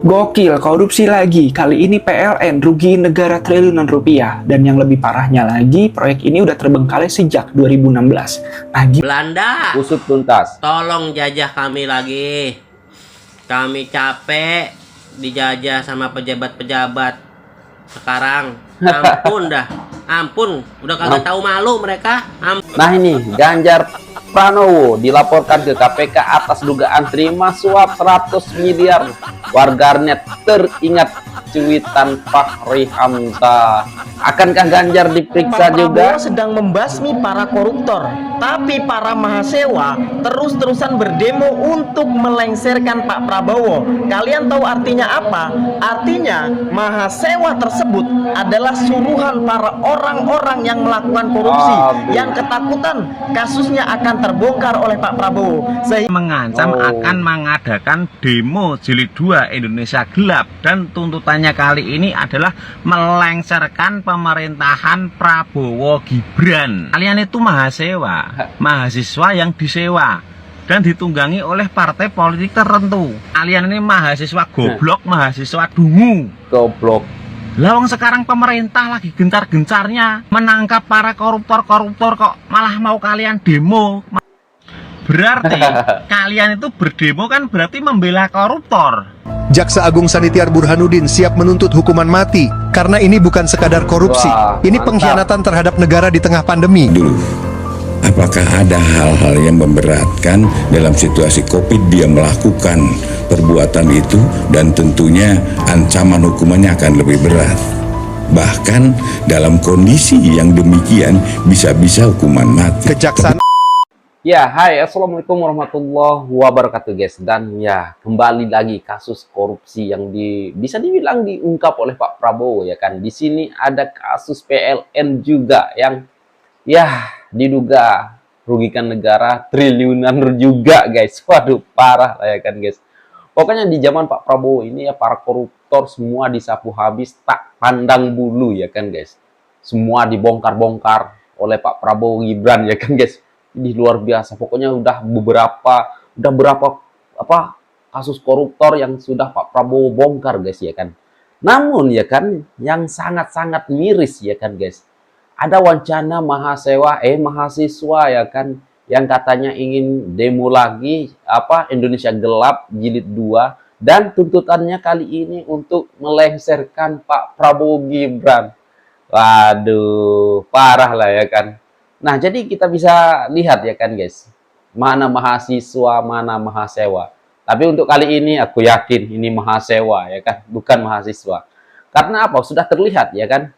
Gokil, korupsi lagi. Kali ini PLN rugi negara triliunan rupiah. Dan yang lebih parahnya lagi, proyek ini udah terbengkalai sejak 2016. Nah, Belanda, usut tuntas. tolong jajah kami lagi. Kami capek dijajah sama pejabat-pejabat sekarang. Ampun dah, ampun. Udah kagak tahu malu mereka. Ampun. Nah ini, Ganjar Pranowo dilaporkan ke KPK atas dugaan terima suap 100 miliar. Warganet teringat cuitan Fahri Hamzah. Akankah Ganjar diperiksa Pak juga? Prabowo sedang membasmi para koruptor, tapi para mahasewa terus-terusan berdemo untuk melengsarkan Pak Prabowo. Kalian tahu artinya apa? Artinya mahasewa tersebut adalah suruhan para orang-orang yang melakukan korupsi, yang ketakutan kasusnya akan terbongkar oleh Pak Prabowo, sehingga mengancam akan mengadakan demo jilid 2 Indonesia Gelap, dan tuntutannya kali ini adalah melengsarkan pemerintahan Prabowo Gibran. Kalian itu mahasiswa yang disewa dan ditunggangi oleh partai politik tertentu. Kalian ini mahasiswa goblok, mahasiswa dungu. Goblok. Lawang sekarang pemerintah lagi gencar-gencarnya menangkap para koruptor-koruptor, kok malah mau kalian demo. Berarti kalian itu berdemo kan berarti membela koruptor. Jaksa Agung Sanitiar Burhanuddin siap menuntut hukuman mati karena ini bukan sekadar korupsi. Wah, ini mantap. pengkhianatan terhadap negara di tengah pandemi. Dulu, apakah ada hal-hal yang memberatkan dalam situasi COVID dia melakukan perbuatan itu, dan tentunya ancaman hukumannya akan lebih berat. Bahkan dalam kondisi yang demikian bisa-bisa hukuman mati. Kejaksaan Ya, hai, assalamualaikum warahmatullahi wabarakatuh guys. Dan ya, kembali lagi kasus korupsi yang bisa dibilang diungkap oleh Pak Prabowo ya kan. Di sini ada kasus PLN juga yang ya diduga rugikan negara triliunan juga guys. Waduh, parah lah ya kan guys. Pokoknya di zaman Pak Prabowo ini ya para koruptor semua disapu habis tak pandang bulu ya kan guys. Semua dibongkar-bongkar oleh Pak Prabowo Gibran ya kan guys. Ini luar biasa, pokoknya udah berapa kasus koruptor yang sudah Pak Prabowo bongkar guys ya kan. Namun ya kan yang sangat-sangat miris ya kan guys, ada wacana mahasiswa ya kan yang katanya ingin demo lagi Indonesia Gelap jilid 2, dan tuntutannya kali ini untuk melengsarkan Pak Prabowo Gibran. Waduh, parah lah ya kan. Nah, jadi kita bisa lihat ya kan guys, mana mahasiswa, mana mahasewa. Tapi untuk kali ini aku yakin ini mahasewa ya kan, bukan mahasiswa. Karena apa? Sudah terlihat ya kan,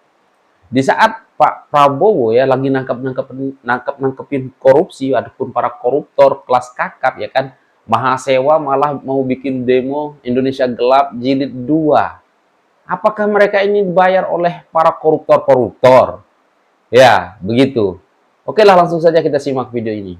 di saat Pak Prabowo ya lagi nangkepin korupsi ataupun para koruptor kelas kakap ya kan, mahasewa malah mau bikin demo Indonesia Gelap jilid 2. Apakah mereka ini dibayar oleh para koruptor-koruptor? Ya, begitu. Oke lah, langsung saja kita simak video ini.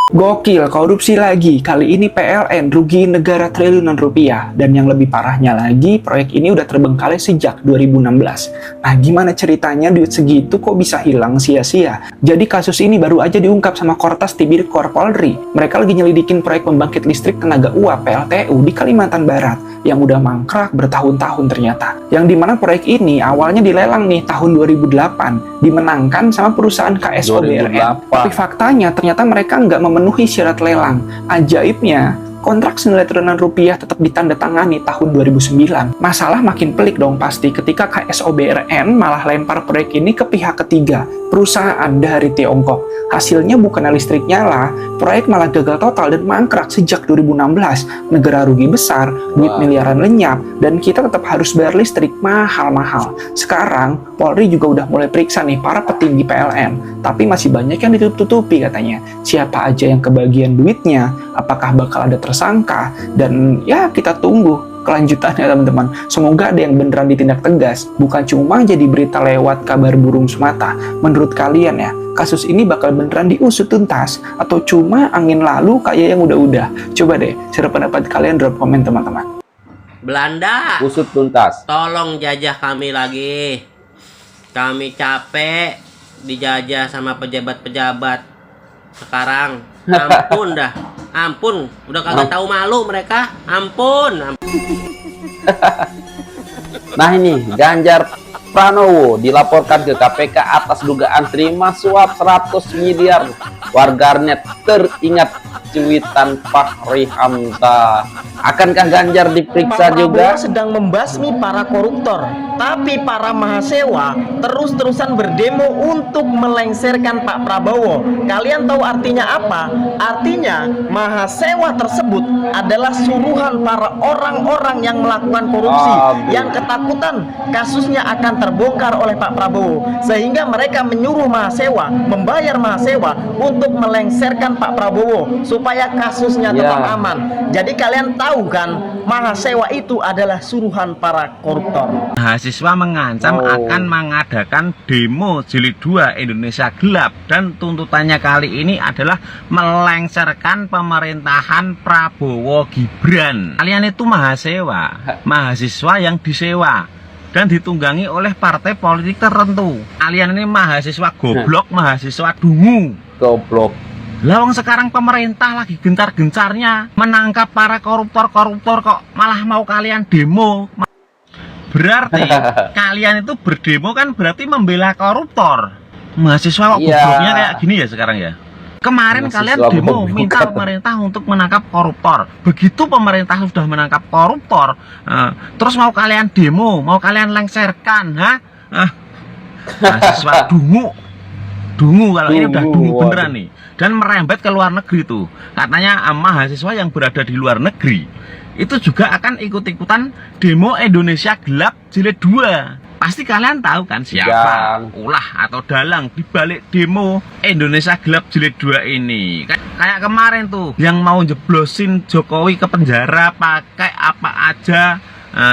gokil, korupsi lagi. Kali ini PLN rugi negara triliunan rupiah. Dan yang lebih parahnya lagi, proyek ini udah terbengkalai sejak 2016. Nah, gimana ceritanya duit segitu kok bisa hilang sia-sia? Jadi kasus ini baru aja diungkap sama Kortas Tibir-Kor Polri. Mereka lagi nyelidikin proyek pembangkit listrik tenaga uap PLTU di Kalimantan Barat yang udah mangkrak bertahun-tahun ternyata. Yang dimana proyek ini awalnya dilelang nih tahun 2008, dimenangkan sama perusahaan KSOBRN. Tapi faktanya ternyata mereka nggak memenuhi syarat lelang. Ajaibnya, kontrak senilai triliunan rupiah tetap ditandatangani tahun 2009. Masalah makin pelik dong pasti ketika KSOBRN malah lempar proyek ini ke pihak ketiga, perusahaan dari Tiongkok. Hasilnya bukan listrik nyala, proyek malah gagal total dan mangkrak sejak 2016. Negara rugi besar, duit miliaran lenyap, dan kita tetap harus bayar listrik mahal-mahal. Sekarang, Polri juga udah mulai periksa nih para petinggi PLN, tapi masih banyak yang ditutup-tutupi katanya. Siapa aja yang kebagian duitnya, apakah bakal ada tersangka, dan ya kita tunggu kelanjutannya teman-teman. Semoga ada yang beneran ditindak tegas, bukan cuma jadi berita lewat kabar burung semata. Menurut kalian ya, kasus ini bakal beneran diusut tuntas atau cuma angin lalu kayak yang udah-udah? Coba deh share pendapat kalian, drop komen teman-teman. Belanda, Usut tuntas. tolong jajah kami lagi. Kami capek dijajah sama pejabat-pejabat sekarang. Ampun dah, ampun. Udah kagak tahu malu mereka. Ampun. Nah ini Ganjar Pranowo dilaporkan ke KPK atas dugaan terima suap 100 miliar. Warganet teringat cuitan Fahri Hamzah. Akankah Ganjar diperiksa Pak juga? Prabowo sedang membasmi para koruptor, tapi para mahasewa terus-terusan berdemo untuk melengsarkan Pak Prabowo. Kalian tahu artinya apa? Artinya mahasewa tersebut adalah suruhan para orang-orang yang melakukan korupsi, yang ketakutan kasusnya akan terbongkar oleh Pak Prabowo, sehingga mereka menyuruh mahasewa, membayar mahasewa untuk melengsarkan Pak Prabowo supaya kasusnya tetap aman. Jadi kalian tahu kan, mahasewa itu adalah suruhan para koruptor. Mahasiswa mengancam akan mengadakan demo jilid 2 Indonesia Gelap, dan tuntutannya kali ini adalah melengsarkan pemerintahan Prabowo Gibran. Kalian itu mahasiswa yang disewa dan ditunggangi oleh partai politik tertentu. Kalian ini mahasiswa goblok, mahasiswa dungu. Goblok. Lawang sekarang pemerintah lagi gencar-gencarnya menangkap para koruptor-koruptor, kok malah mau kalian demo. Berarti kalian itu berdemo kan berarti membela koruptor. Mahasiswa kok gobloknya kayak gini ya sekarang ya. Kemarin Mahasiswa kalian demo minta pemerintah untuk menangkap koruptor. Begitu pemerintah sudah menangkap koruptor, terus mau kalian demo, mau kalian lengserkan, mahasiswa dungu kalau ini udah dungu beneran nih. Dan merembet ke luar negeri tuh. Katanya mahasiswa yang berada di luar negeri itu juga akan ikut-ikutan demo Indonesia Gelap jilid 2. Pasti kalian tahu kan siapa ulah atau dalang di balik demo Indonesia Gelap jilid 2 ini. Kayak kemarin tuh yang mau jeblosin Jokowi ke penjara pakai apa aja,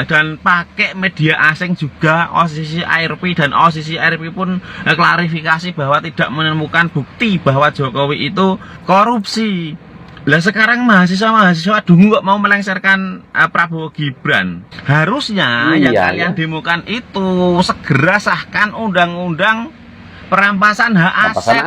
dan pakai media asing juga. OSIS ARP dan OSIS ARP pun klarifikasi bahwa tidak menemukan bukti bahwa Jokowi itu korupsi. Lah sekarang mahasiswa dungu kok mau melengsarkan Prabowo Gibran. Harusnya yang kalian demokan itu segera sahkan undang-undang perampasan hak aset.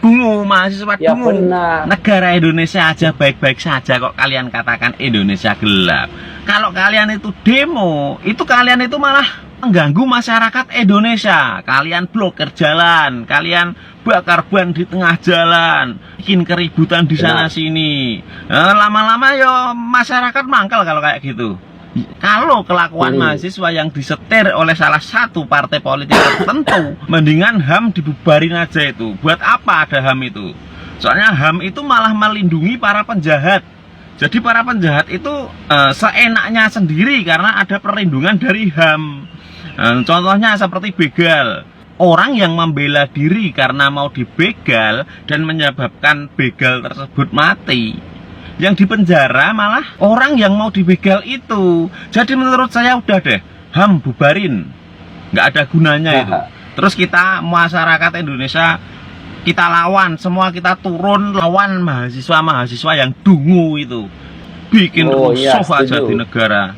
Dungu, mahasiswa dungu. Negara Indonesia aja baik-baik saja kok kalian katakan Indonesia gelap. Kalau kalian itu demo, itu kalian itu malah mengganggu masyarakat Indonesia. Kalian blokir jalan, kalian bakar ban di tengah jalan, bikin keributan di sana sini. Lama-lama ya masyarakat mangkal kalau kayak gitu. Kalau kelakuan mahasiswa yang disetir oleh salah satu partai politik tertentu, mendingan HAM dibubarin aja itu. Buat apa ada HAM itu? Soalnya HAM itu malah melindungi para penjahat. Jadi para penjahat itu seenaknya sendiri karena ada perlindungan dari HAM. Contohnya seperti begal. Orang yang membela diri karena mau dibegal dan menyebabkan begal tersebut mati, yang dipenjara malah orang yang mau dibegal itu. Jadi menurut saya udah deh, HAM bubarin, nggak ada gunanya itu. Terus kita masyarakat Indonesia kita lawan, semua kita turun lawan mahasiswa-mahasiswa yang dungu itu, bikin rusuh aja di negara.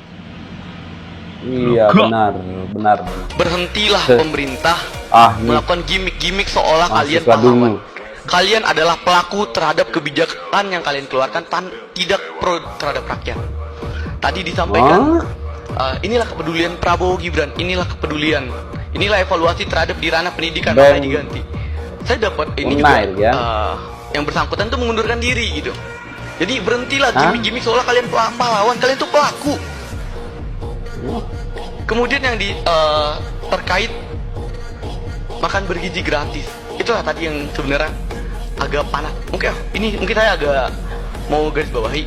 Iya, benar. Berhentilah pemerintah melakukan gimmick-gimmick seolah kalian pahlawan. Kalian adalah pelaku terhadap kebijakan yang kalian keluarkan tidak pro terhadap rakyat. Tadi disampaikan, inilah kepedulian Prabowo Gibran, inilah kepedulian, inilah evaluasi terhadap di ranah pendidikan mulai diganti. Saya dapat ini juga yang bersangkutan tuh mengundurkan diri gitu. Jadi berhentilah gimmick-gimmick seolah kalian pahlawan, kalian tuh pelaku. Kemudian yang terkait makan bergizi gratis, itulah tadi yang sebenarnya agak panas. Mungkin saya agak mau garis bawahi.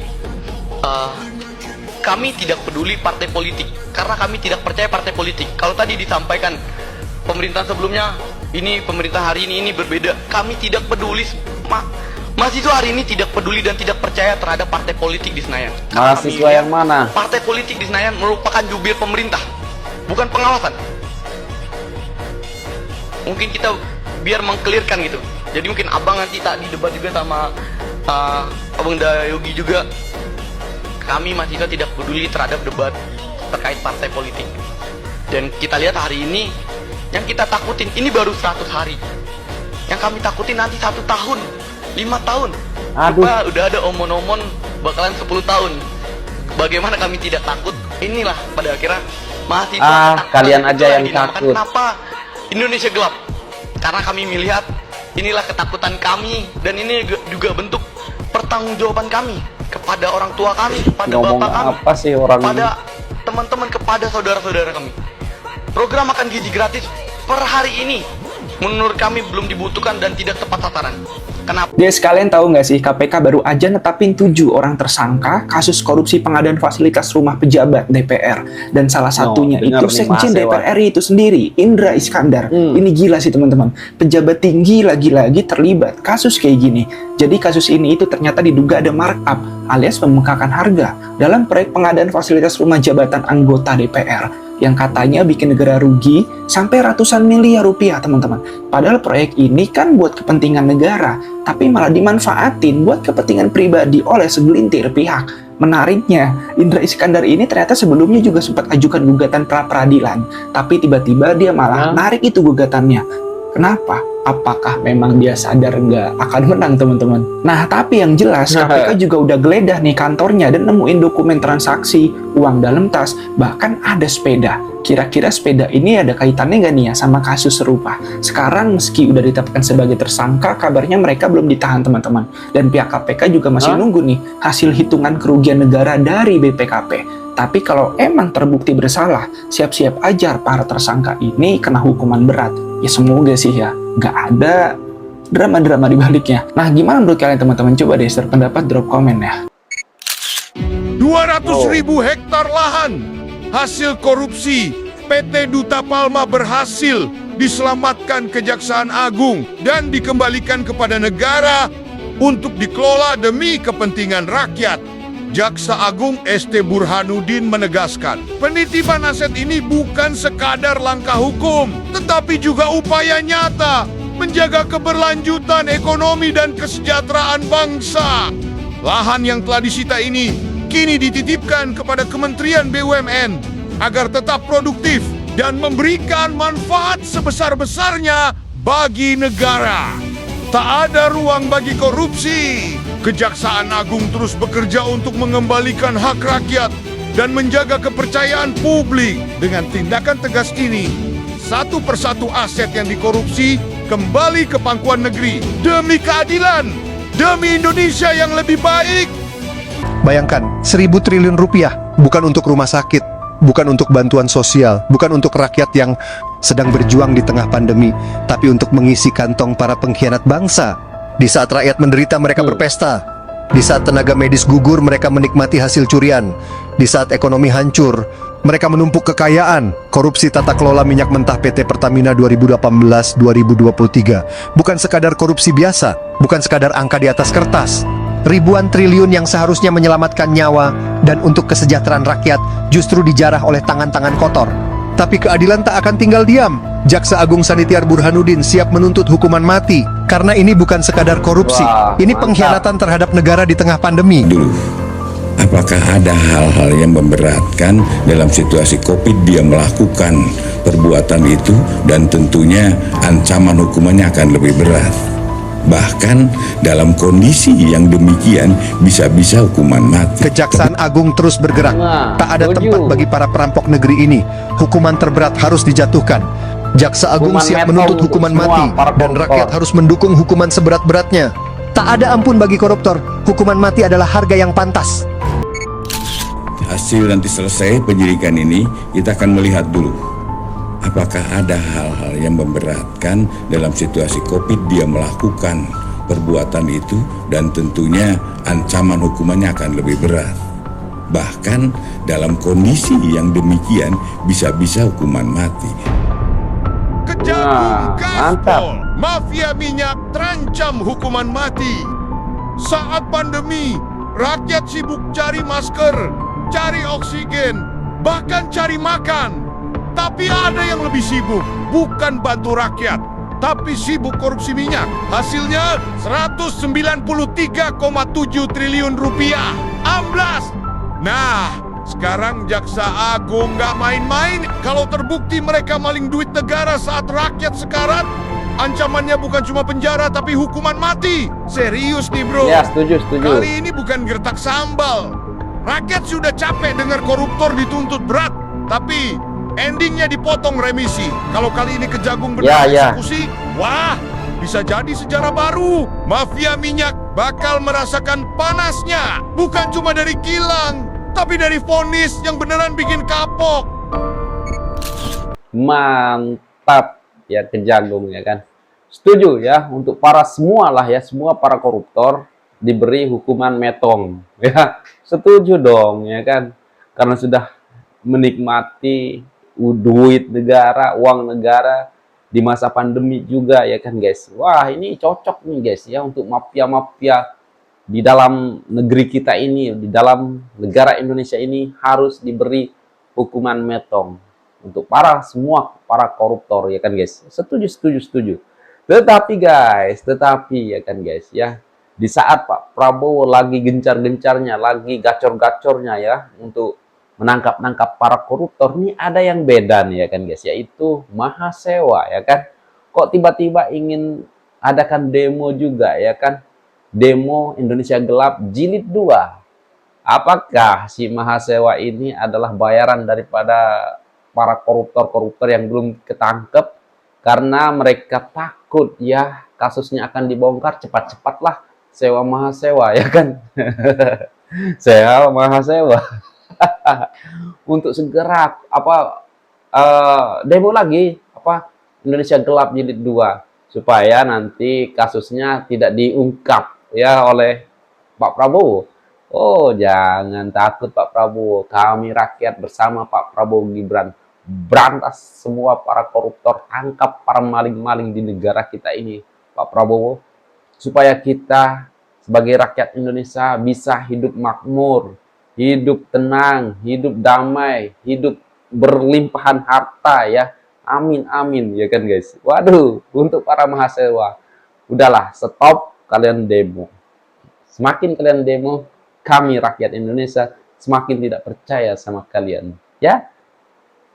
Kami tidak peduli partai politik karena kami tidak percaya partai politik. Kalau tadi disampaikan pemerintahan sebelumnya, ini pemerintah hari ini berbeda. Kami tidak peduli. Mahasiswa hari ini tidak peduli dan tidak percaya terhadap partai politik di Senayan. Mahasiswa yang mana? Partai politik di Senayan merupakan jubir pemerintah, bukan pengawasan. Mungkin kita biar mengkelirkan gitu. Jadi mungkin abang nanti tak di debat juga sama abang Dayogi juga. Kami mahasiswa tidak peduli terhadap debat terkait partai politik. Dan kita lihat hari ini, yang kita takutin ini baru 100 hari. Yang kami takutin nanti 1 tahun, 5 tahun. Udah ada omon-omon bakalan 10 tahun. Bagaimana kami tidak takut? inilah pada akhirnya mahasiswa kalian aja yang dinamakan takut. kenapa Indonesia gelap, karena kami melihat inilah ketakutan kami, dan ini juga bentuk pertanggungjawaban kami kepada orang tua kami, kepada Ngomong bapak kami, apa sih orang kepada teman-teman, kepada saudara-saudara kami. Program makan gizi gratis per hari ini menurut kami belum dibutuhkan dan tidak tepat sasaran. Kenapa? Guys, kalian tahu nggak sih, KPK baru aja netapin 7 orang tersangka kasus korupsi pengadaan fasilitas rumah pejabat DPR. Dan salah satunya dengar itu nih, Sekjen Mas DPR RI itu sendiri, Indra Iskandar. Ini gila sih teman-teman. Pejabat tinggi lagi-lagi terlibat kasus kayak gini. Jadi kasus ini itu ternyata diduga ada markup alias pembengkakan harga dalam proyek pengadaan fasilitas rumah jabatan anggota DPR yang katanya bikin negara rugi sampai ratusan miliar rupiah, teman-teman. Padahal proyek ini kan buat kepentingan negara, tapi malah dimanfaatin buat kepentingan pribadi oleh segelintir pihak. Menariknya, Indra Iskandar ini ternyata sebelumnya juga sempat ajukan gugatan pra-peradilan, tapi tiba-tiba dia malah narik itu gugatannya. Kenapa? Apakah memang dia sadar nggak akan menang, teman-teman? Nah, tapi yang jelas KPK juga udah geledah nih kantornya dan nemuin dokumen transaksi, uang dalam tas, bahkan ada sepeda. Kira-kira sepeda ini ada kaitannya nggak nih ya sama kasus serupa? Sekarang meski udah ditetapkan sebagai tersangka, kabarnya mereka belum ditahan, teman-teman. Dan pihak KPK juga masih nunggu nih hasil hitungan kerugian negara dari BPKP. Tapi kalau emang terbukti bersalah, siap-siap aja para tersangka ini kena hukuman berat. Ya semoga sih ya, nggak ada drama-drama di baliknya. Nah, gimana menurut kalian teman-teman? Coba deh share pendapat, drop komen ya. 200.000 hektar lahan hasil korupsi PT Duta Palma berhasil diselamatkan Kejaksaan Agung dan dikembalikan kepada negara untuk dikelola demi kepentingan rakyat. Jaksa Agung ST Burhanuddin menegaskan, penitipan aset ini bukan sekadar langkah hukum, tetapi juga upaya nyata menjaga keberlanjutan ekonomi dan kesejahteraan bangsa. Lahan yang telah disita ini kini dititipkan kepada Kementerian BUMN agar tetap produktif dan memberikan manfaat sebesar-besarnya bagi negara. Tak ada ruang bagi korupsi. Kejaksaan Agung terus bekerja untuk mengembalikan hak rakyat dan menjaga kepercayaan publik. Dengan tindakan tegas ini, satu persatu aset yang dikorupsi kembali ke pangkuan negeri demi keadilan, demi Indonesia yang lebih baik. Bayangkan, 1.000 triliun rupiah bukan untuk rumah sakit, bukan untuk bantuan sosial, bukan untuk rakyat yang sedang berjuang di tengah pandemi, tapi untuk mengisi kantong para pengkhianat bangsa. Di saat rakyat menderita, mereka berpesta. Di saat tenaga medis gugur, mereka menikmati hasil curian. Di saat ekonomi hancur, mereka menumpuk kekayaan. Korupsi tata kelola minyak mentah PT Pertamina 2018-2023 bukan sekadar korupsi biasa, bukan sekadar angka di atas kertas. Ribuan triliun yang seharusnya menyelamatkan nyawa dan untuk kesejahteraan rakyat justru dijarah oleh tangan-tangan kotor. Tapi keadilan tak akan tinggal diam. Jaksa Agung Sanitiar Burhanuddin siap menuntut hukuman mati karena ini bukan sekadar korupsi. Ini pengkhianatan terhadap negara di tengah pandemi. Dulu, apakah ada hal-hal yang memberatkan dalam situasi COVID dia melakukan perbuatan itu, dan tentunya ancaman hukumannya akan lebih berat. Bahkan dalam kondisi yang demikian bisa-bisa hukuman mati. Kejaksaan Agung terus bergerak. Tak ada tempat bagi para perampok negeri ini. Hukuman terberat harus dijatuhkan. Jaksa Agung siap menuntut hukuman mati dan rakyat harus mendukung hukuman seberat-beratnya. Tak ada ampun bagi koruptor. Hukuman mati adalah harga yang pantas. Hasil nanti selesai penyidikan ini, kita akan melihat dulu apakah ada hal-hal yang memberatkan dalam situasi COVID dia melakukan perbuatan itu, dan tentunya ancaman hukumannya akan lebih berat. Bahkan dalam kondisi yang demikian bisa-bisa hukuman mati. Kejagung gaspol, mafia minyak terancam hukuman mati. Saat pandemi, rakyat sibuk cari masker, cari oksigen, bahkan cari makan. Tapi ada yang lebih sibuk, bukan bantu rakyat, tapi sibuk korupsi minyak. Hasilnya 193,7 triliun rupiah. Amblas. Nah, sekarang Jaksa Agung nggak main-main. Kalau terbukti mereka maling duit negara saat rakyat sekarat, ancamannya bukan cuma penjara tapi hukuman mati. Serius nih bro. Ya, setuju. Kali ini bukan gertak sambal, Rakyat sudah capek dengar koruptor dituntut berat, tapi endingnya dipotong remisi. Kalau kali ini Kejagung benar eksekusi, wah, bisa jadi sejarah baru. Mafia minyak bakal merasakan panasnya, bukan cuma dari kilang, tapi dari vonis yang beneran bikin kapok. Mantap ya Kejagung ya kan. Setuju ya, untuk para semua lah ya, semua para koruptor diberi hukuman metong ya. Setuju dong ya kan, karena sudah menikmati duit negara, uang negara di masa pandemi juga ya kan guys. Wah, ini cocok nih guys ya untuk mafia-mafia di dalam negeri kita ini, di dalam negara Indonesia ini harus diberi hukuman metong untuk semua para koruptor ya kan guys. Setuju. Tetapi ya kan guys ya, di saat Pak Prabowo lagi gencar-gencarnya, lagi gacor-gacornya ya untuk menangkap para koruptor, nih ada yang beda nih ya kan guys, yaitu Mahasewa ya kan. Kok tiba-tiba ingin adakan demo juga ya kan, demo Indonesia Gelap Jilid 2. Apakah si Mahasewa ini adalah bayaran daripada para koruptor-koruptor yang belum ketangkep karena mereka takut ya kasusnya akan dibongkar, cepat-cepatlah sewa Mahasewa ya kan. Sewa Mahasewa untuk segera demo lagi Indonesia Gelap Jilid 2 supaya nanti kasusnya tidak diungkap ya oleh Pak Prabowo. Oh, jangan takut Pak Prabowo, kami rakyat bersama Pak Prabowo Gibran berantas semua para koruptor, tangkap para maling-maling di negara kita ini Pak Prabowo, supaya kita sebagai rakyat Indonesia bisa hidup makmur, hidup tenang, hidup damai, hidup berlimpahan harta ya. Amin, amin ya kan guys. Waduh, untuk para Mahasewa, udahlah stop kalian demo. Semakin kalian demo, kami rakyat Indonesia semakin tidak percaya sama kalian.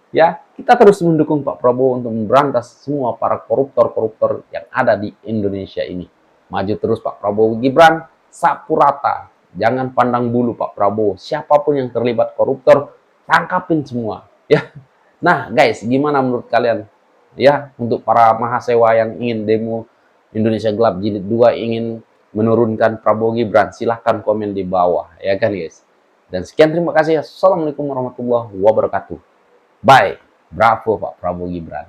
Ya, kita terus mendukung Pak Prabowo untuk memberantas semua para koruptor-koruptor yang ada di Indonesia ini. Maju terus Pak Prabowo Gibran, sapu rata. Jangan pandang bulu Pak Prabowo. Siapapun yang terlibat koruptor, tangkapin semua. Ya. Nah, guys, gimana menurut kalian? Ya, untuk para Mahasewa yang ingin demo Indonesia Gelap Jilid 2 ingin menurunkan Prabowo Gibran, silahkan komen di bawah, ya kan guys. Dan sekian, terima kasih. Assalamualaikum warahmatullahi wabarakatuh. Bye. Bravo Pak Prabowo Gibran.